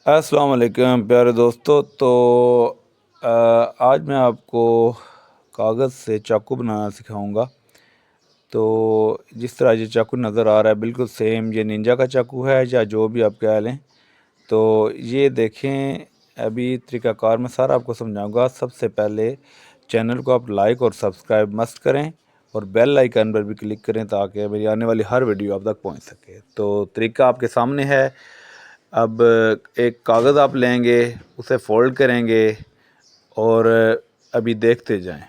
अस्सलाम वालेकुम प्यारे दोस्तों। आज मैं आपको कागज़ से चाकू बनाना सिखाऊंगा। तो जिस तरह ये चाकू नज़र आ रहा है बिल्कुल सेम ये निंजा का चाकू है या जो भी आप कह लें। तो ये देखें, अभी तरीक़ाकार मैं सारा आपको समझाऊंगा। सबसे पहले चैनल को आप लाइक और सब्सक्राइब मस्त करें और बेल आइकन पर भी क्लिक करें ताकि मेरी आने वाली हर वीडियो आप तक पहुंच सके। तो तरीका आपके सामने है। अब एक कागज़ आप लेंगे, उसे फ़ोल्ड करेंगे और अभी देखते जाएं।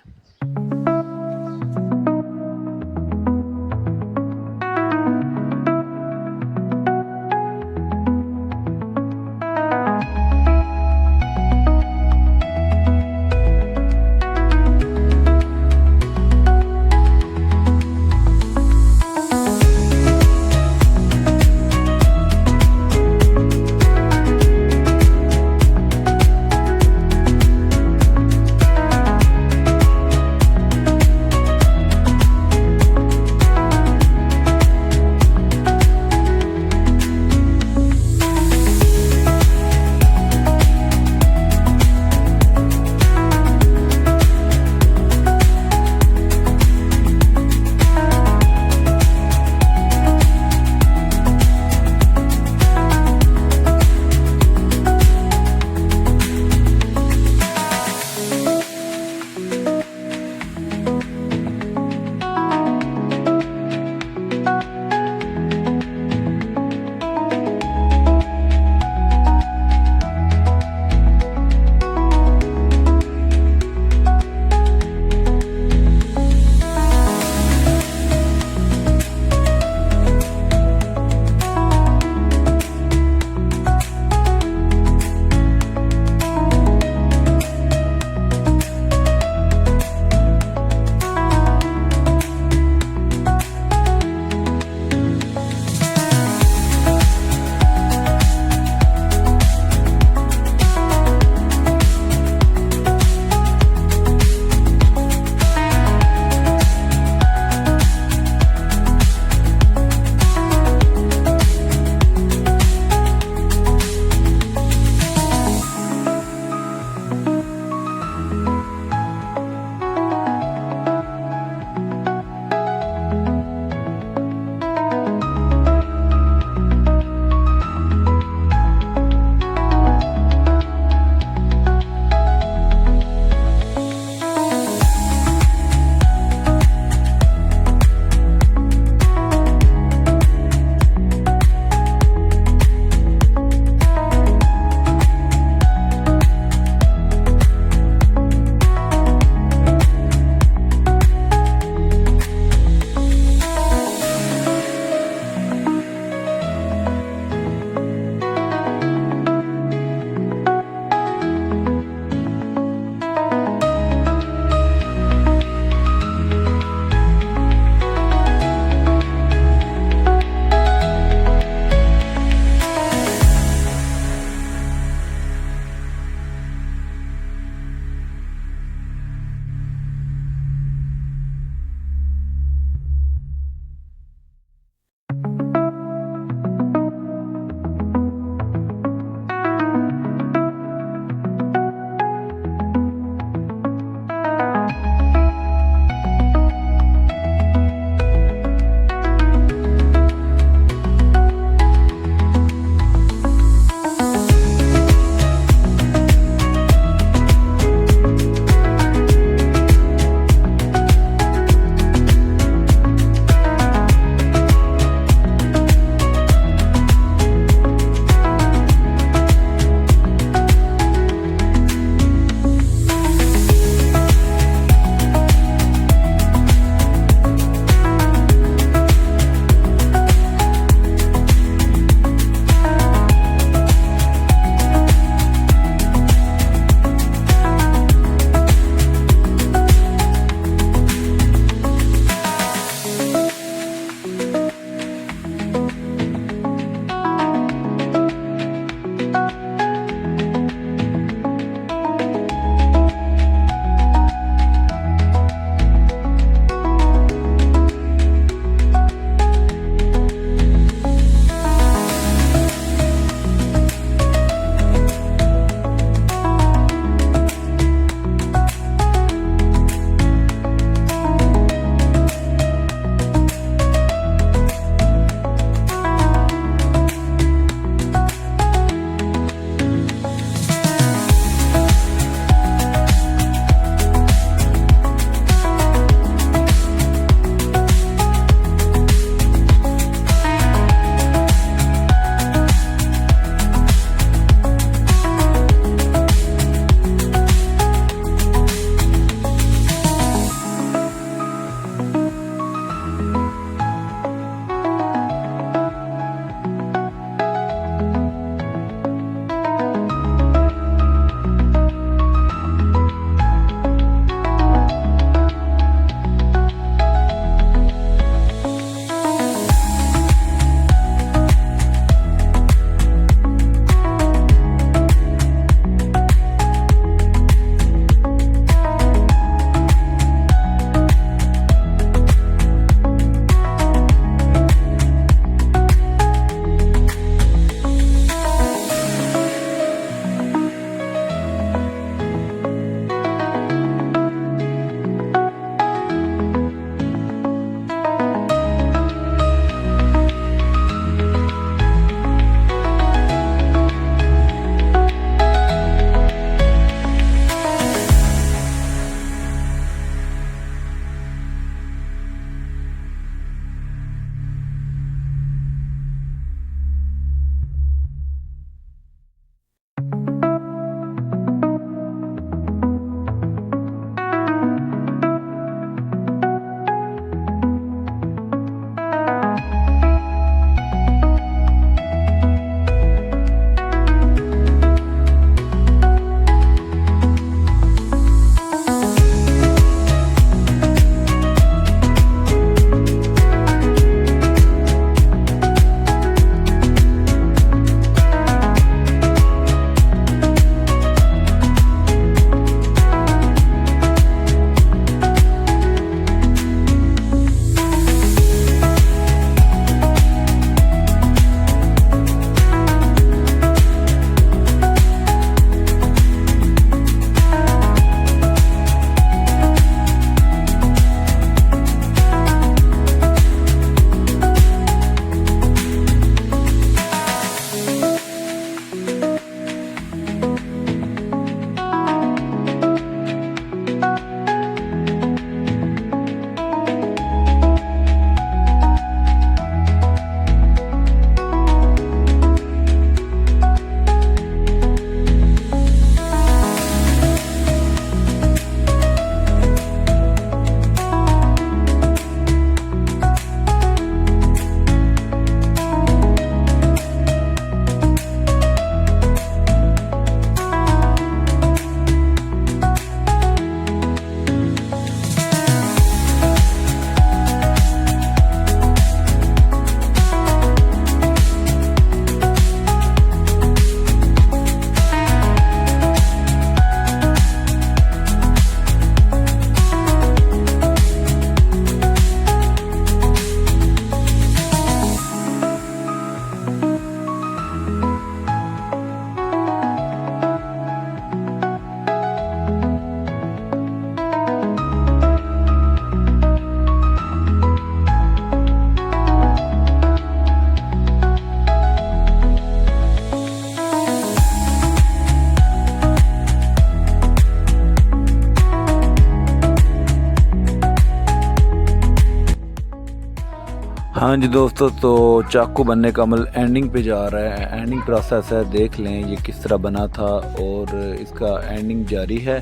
हाँ जी दोस्तों, तो चाकू बनने का अमल एंडिंग पे जा रहा है, एंडिंग प्रोसेस है। देख लें ये किस तरह बना था और इसका एंडिंग जारी है।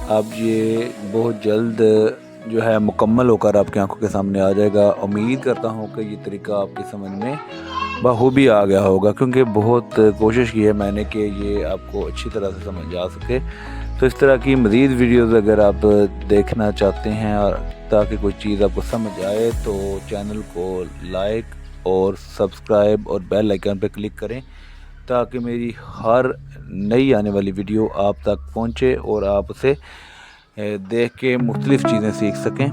अब ये बहुत जल्द जो है मुकम्मल होकर आपकी आंखों के सामने आ जाएगा। उम्मीद करता हूँ कि ये तरीका आपकी समझ में बखूबी आ गया होगा, क्योंकि बहुत कोशिश की है मैंने कि ये आपको अच्छी तरह से समझ आ सके। तो इस तरह की मज़ीद वीडियोज़ अगर आप देखना चाहते हैं और ताकि कोई चीज़ आपको समझ आए, तो चैनल को लाइक और सब्सक्राइब और बेल आइकन पर क्लिक करें, ताकि मेरी हर नई आने वाली वीडियो आप तक पहुंचे और आप उसे देख के मुख्तलिफ़ चीज़ें सीख सकें।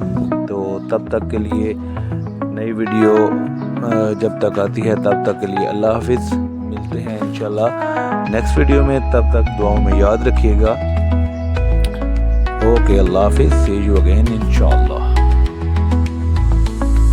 तो तब तक के लिए नई वीडियो जब तक आती है तब तक के लिए अल्लाह हाफिज़। मिलते हैं इंशाल्लाह नेक्स्ट वीडियो में, तब तक दुआओं में याद रखिएगा। ओके, अल्लाह हाफिज़, सी यू अगेन इंशाल्लाह।